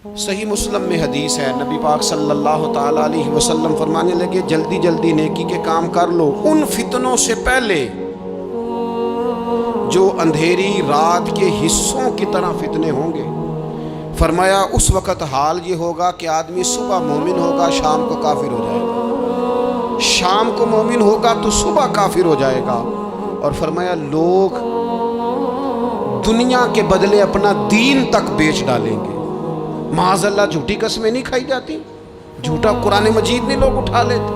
صحیح مسلم میں حدیث ہے، نبی پاک صلی اللہ تعالیٰ علیہ وسلم فرمانے لگے جلدی جلدی نیکی کے کام کر لو ان فتنوں سے پہلے جو اندھیری رات کے حصوں کی طرح فتنے ہوں گے۔ فرمایا اس وقت حال یہ ہوگا کہ آدمی صبح مومن ہوگا، شام کو کافر ہو جائے گا، شام کو مومن ہوگا تو صبح کافر ہو جائے گا۔ اور فرمایا لوگ دنیا کے بدلے اپنا دین تک بیچ ڈالیں گے۔ معاذ اللہ جھوٹی قسمیں نہیں کھائی جاتی، جھوٹا قرآن مجید نہیں لوگ اٹھا لیتے،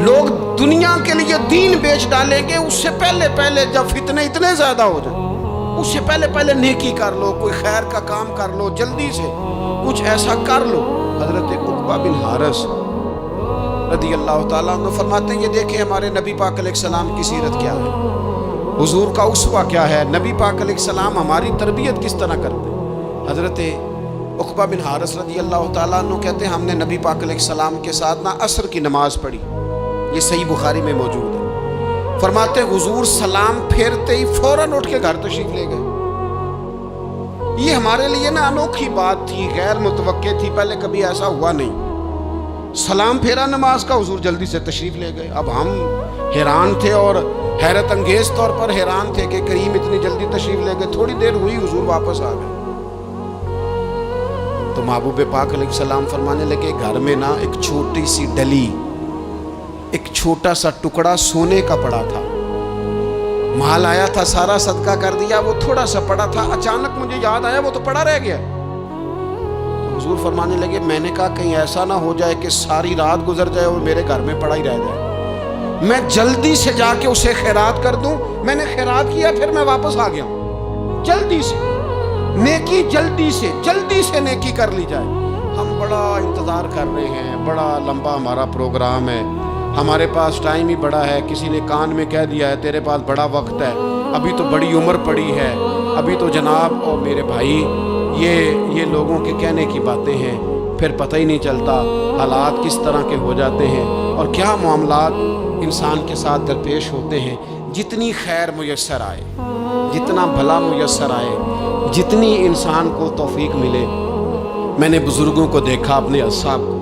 لوگ دنیا کے لیے دین بیچ ڈالیں گے۔ اس سے پہلے جب فتنے اتنے زیادہ ہو جائیں، اس سے پہلے نیکی کر لو، کوئی خیر کا کام کر لو، جلدی سے کچھ ایسا کر لو۔ حضرت عقبہ بن حارث رضی اللہ تعالیٰ عنہ فرماتے ہیں یہ دیکھیں ہمارے نبی پاک علیہ السلام کی سیرت کیا ہے، حضور کا اسوہ کیا ہے، نبی پاک علیہ السلام ہماری تربیت کس طرح کرتے ہیں۔ حضرت عقبہ بن حارث رضی اللہ تعالیٰ عنہ کہتے ہیں ہم نے نبی پاک علیہ السلام کے ساتھ عصر کی نماز پڑھی، یہ صحیح بخاری میں موجود ہے۔ فرماتے حضور سلام پھیرتے ہی فوراً اٹھ کے گھر تشریف لے گئے۔ یہ ہمارے لیے انوکھی بات تھی، غیر متوقع تھی، پہلے کبھی ایسا ہوا نہیں۔ سلام پھیرا نماز کا، حضور جلدی سے تشریف لے گئے۔ اب ہم حیران تھے اور حیرت انگیز طور پر حیران تھے کہ کریم اتنی جلدی تشریف لے گئے، تھوڑی دیر ہوئی حضور واپس آ گئے۔ تو محبوب پاک علیہ السلام فرمانے لگے گھر میں ایک چھوٹی سی ڈلی، ایک چھوٹا سا ٹکڑا سونے کا پڑا تھا، مال آیا تھا سارا صدقہ کر دیا، وہ تھوڑا سا پڑا تھا، اچانک مجھے یاد آیا وہ تو پڑا رہ گیا۔ تو حضور فرمانے لگے میں نے کہا کہیں ایسا نہ ہو جائے کہ ساری رات گزر جائے اور میرے گھر میں پڑا ہی رہ جائے، میں جلدی سے جا کے اسے خیرات کر دوں۔ میں نے خیرات کیا پھر میں واپس آ گیا ہوں، جلدی سے نیکی، جلدی سے نیکی کر لی جائے۔ ہم بڑا انتظار کر رہے ہیں، بڑا لمبا ہمارا پروگرام ہے، ہمارے پاس ٹائم ہی بڑا ہے، کسی نے کان میں کہہ دیا ہے تیرے پاس بڑا وقت ہے، ابھی تو بڑی عمر پڑی ہے، ابھی تو جناب اور میرے بھائی یہ لوگوں کے کہنے کی باتیں ہیں، پھر پتہ ہی نہیں چلتا حالات کس طرح کے ہو جاتے ہیں اور کیا معاملات انسان کے ساتھ درپیش ہوتے ہیں۔ جتنی خیر میسر آئے، جتنا بھلا میسر آئے، جتنی انسان کو توفیق ملے۔ میں نے بزرگوں کو دیکھا، اپنے اصحاب کو،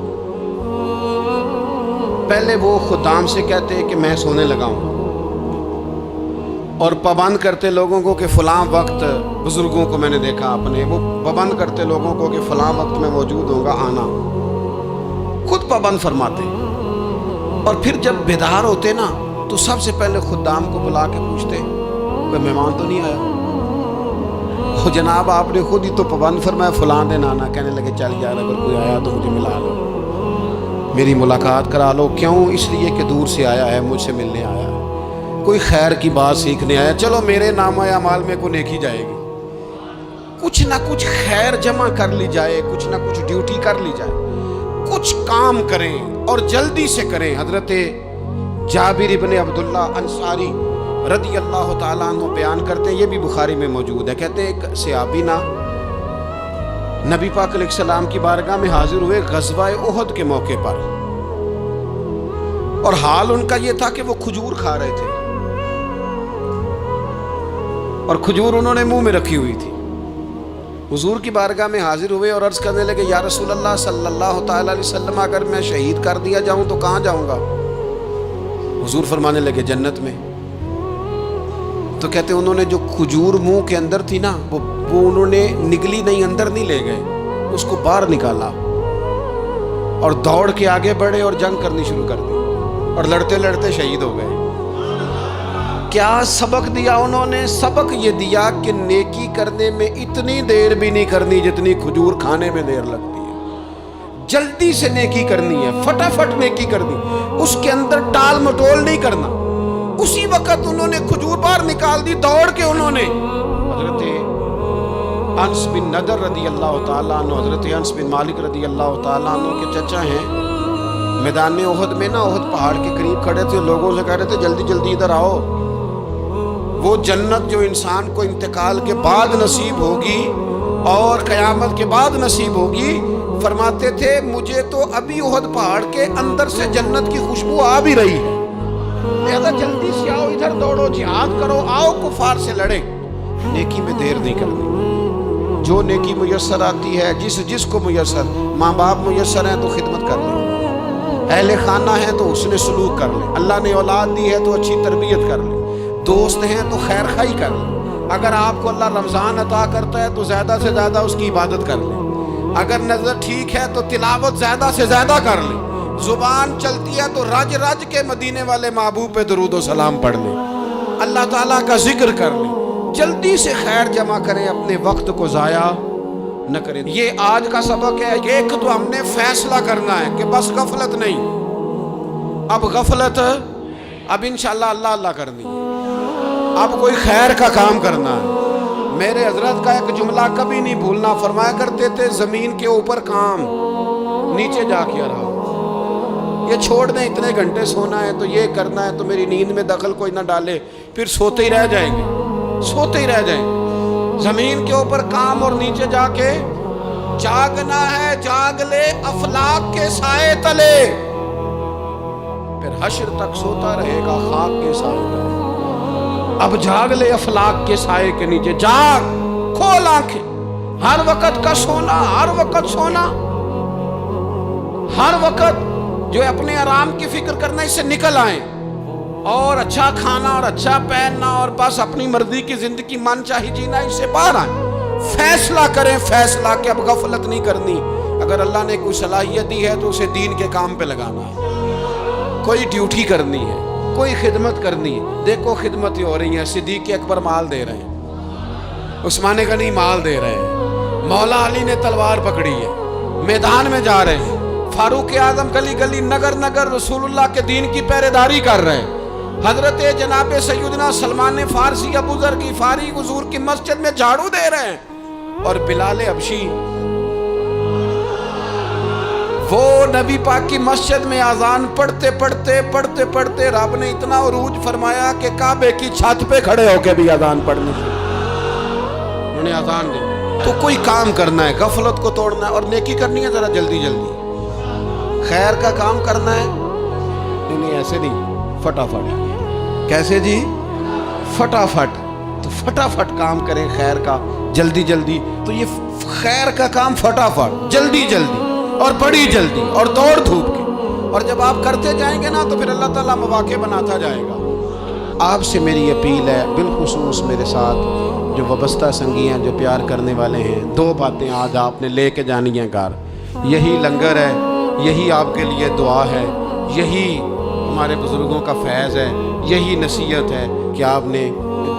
پہلے وہ خدام سے کہتے کہ میں سونے لگا ہوں اور پابند کرتے لوگوں کو کہ فلاں وقت، بزرگوں کو میں نے دیکھا اپنے، وہ پابند کرتے لوگوں کو کہ فلاں وقت میں موجود ہوں گا، آنا، خود پابند فرماتے۔ اور پھر جب بیدار ہوتے تو سب سے پہلے خدام کو بلا کے پوچھتے کوئی مہمان تو نہیں آیا؟ وہ جناب آپ نے خود ہی تو پابند فرمایا فلاں دن آنا۔ کہنے لگے چل یار اگر کوئی آیا تو مجھے ملا لو، میری ملاقات کرا لو۔ کیوں؟ اس لیے کہ دور سے آیا ہے، مجھ سے ملنے آیا ہے، کوئی خیر کی بات سیکھنے آیا، چلو میرے نامہ اعمال میں کوئی نیکی جائے گی، کچھ نہ کچھ خیر جمع کر لی جائے، کچھ نہ کچھ ڈیوٹی کر لی جائے، کچھ کام کریں اور جلدی سے کریں۔ حضرت جابر ابن عبداللہ انصاری رضی اللہ تعالیٰ عنہ بیان کرتے ہیں، یہ بھی بخاری میں موجود ہے، کہتے ہیں ایک صحابی نبی پاک علیہ السلام کی بارگاہ میں حاضر ہوئے غزوہ احد کے موقع پر، اور حال ان کا یہ تھا کہ وہ کھجور کھا رہے تھے اور کھجور انہوں نے منہ میں رکھی ہوئی تھی۔ حضور کی بارگاہ میں حاضر ہوئے اور عرض کرنے لگے یا رسول اللہ صلی اللہ تعالیٰ علیہ وسلم اگر میں شہید کر دیا جاؤں تو کہاں جاؤں گا؟ حضور فرمانے لگے جنت میں۔ تو کہتے انہوں نے جو کھجور منہ کے اندر تھی وہ انہوں نے نگلی نہیں، اندر نہیں لے گئے، اس کو باہر نکالا اور دوڑ کے آگے بڑھے اور جنگ کرنی شروع کر دی اور لڑتے لڑتے شہید ہو گئے۔ کیا سبق دیا انہوں نے؟ سبق یہ دیا کہ نیکی کرنے میں اتنی دیر بھی نہیں کرنی جتنی کھجور کھانے میں دیر لگتی ہے، جلدی سے نیکی کرنی ہے، فٹافٹ نیکی کرنی، اس کے اندر ٹال مٹول نہیں کرنا۔ اسی وقت انہوں نے کھجور باہر نکال دی، دوڑ کے انہوں نے حضرت انس بن نضر رضی اللہ تعالیٰ عنہ، حضرت انس بن مالک رضی اللہ تعالیٰ عنہ کے چچا ہیں، میدان احد میں احد پہاڑ کے قریب کھڑے تھے، لوگوں سے کہہ رہے تھے جلدی جلدی ادھر آؤ، وہ جنت جو انسان کو انتقال کے بعد نصیب ہوگی اور قیامت کے بعد نصیب ہوگی، فرماتے تھے مجھے تو ابھی احد پہاڑ کے اندر سے جنت کی خوشبو آ بھی رہی ہے، لہذا جلدی سے آؤ، ادھر دوڑو، جہاد کرو، آؤ کفار سے لڑیں، نیکی میں دیر نہیں کرنی۔ جو نیکی میسر آتی ہے جس کو میسر، ماں باپ میسر ہیں تو خدمت کر لیں، اہل خانہ ہیں تو حسن سلوک کر لیں، اللہ نے اولاد دی ہے تو اچھی تربیت کر لیں، دوست ہیں تو خیر خواہی کر لیں، اگر آپ کو اللہ رمضان عطا کرتا ہے تو زیادہ سے زیادہ اس کی عبادت کر لیں، اگر نظر ٹھیک ہے تو تلاوت زیادہ سے زیادہ کر لیں، زبان چلتی ہے تو رج رج کے مدینے والے محبوب پہ درود و سلام پڑھ لیں، اللہ تعالیٰ کا ذکر کر لیں، جلدی سے خیر جمع کریں، اپنے وقت کو ضائع نہ کریں۔ یہ آج کا سبق ہے۔ ایک تو ہم نے فیصلہ کرنا ہے کہ بس غفلت نہیں، اب غفلت اب انشاءاللہ اللہ اللہ کرنی ہے، اب کوئی خیر کا کام کرنا ہے۔ میرے حضرت کا ایک جملہ کبھی نہیں بھولنا، فرمایا کرتے تھے زمین کے اوپر کام، نیچے جا کے رہو، یہ چھوڑ دیں اتنے گھنٹے سونا ہے تو یہ کرنا ہے تو میری نیند میں دخل کوئی نہ ڈالے، پھر سوتے ہی رہ جائیں گے، سوتے ہی رہ جائیں گے۔ زمین کے اوپر کام اور نیچے جا کے جاگنا ہے، جاگ لے افلاک کے سائے تلے، پھر حشر تک سوتا رہے گا خاک کے سائے تلے۔ اب جاگ لے افلاک کے سائے کے نیچے، جاگ، کھول آنکھیں، ہر وقت کا سونا، ہر وقت سونا، ہر وقت جو اپنے آرام کی فکر کرنا، اس سے نکل آئیں، اور اچھا کھانا اور اچھا پہننا اور بس اپنی مرضی کی زندگی من چاہی جینا، اس سے باہر آئیں، فیصلہ کریں، فیصلہ کہ اب غفلت نہیں کرنی۔ اگر اللہ نے کوئی صلاحیت دی ہے تو اسے دین کے کام پہ لگانا ہے، کوئی ڈیوٹی کرنی ہے، کوئی خدمت کرنی ہے۔ دیکھو خدمتیں ہو رہی ہیں، صدیق اکبر مال دے رہے ہیں، عثمان غنی مال دے رہے ہیں، مولا علی نے تلوار پکڑی ہے، میدان میں جا رہے ہیں، فاروق اعظم گلی گلی نگر نگر رسول اللہ کے دین کی پہرے داری کر رہے ہیں، حضرت جناب سیدنا سلمان فارسی ابو ذر غفاری حضور کی مسجد میں جھاڑو دے رہے ہیں، اور بلال حبشی وہ نبی پاک کی مسجد میں اذان پڑھتے پڑھتے رب نے اتنا عروج فرمایا کہ کعبے کی چھت پہ کھڑے ہو کے بھی اذان پڑھنے سے انہوں نے اذان دی۔ تو کوئی کام کرنا ہے، غفلت کو توڑنا ہے اور نیکی کرنی ہے، ذرا جلدی جلدی خیر کا کام کرنا ہے، نہیں ایسے نہیں، فٹافٹ۔ کیسے جی؟ فٹافٹ۔ تو فٹافٹ کام کریں خیر کا، جلدی جلدی۔ تو یہ خیر کا کام فٹافٹ، جلدی جلدی اور بڑی جلدی اور دوڑ دھوپ کی، اور جب آپ کرتے جائیں گے نا تو پھر اللہ تعالیٰ مواقع بناتا جائے گا۔ آپ سے میری اپیل ہے، بالخصوص میرے ساتھ جو وابستہ سنگی ہیں، جو پیار کرنے والے ہیں، دو باتیں آج آپ نے لے کے جانی ہیں گھر۔ یہی لنگر ہے، یہی آپ کے لیے دعا ہے، یہی ہمارے بزرگوں کا فیض ہے، یہی نصیحت ہے کہ آپ نے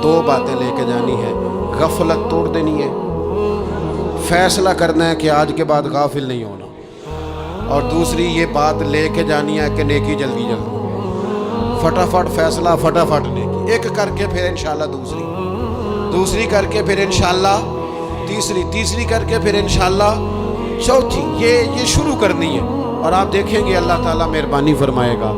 دو باتیں لے کے جانی ہے۔ غفلت توڑ دینی ہے، فیصلہ کرنا ہے کہ آج کے بعد غافل نہیں ہونا، اور دوسری یہ بات لے کے جانی ہے کہ نیکی جلدی جلدی، فٹافٹ فیصلہ، فٹافٹ نیکی، ایک کر کے پھر انشاءاللہ دوسری کر کے پھر انشاءاللہ تیسری کر کے پھر انشاءاللہ چوتھی، یہ شروع کرنی ہے، اور آپ دیکھیں گے اللہ تعالیٰ مہربانی فرمائے گا۔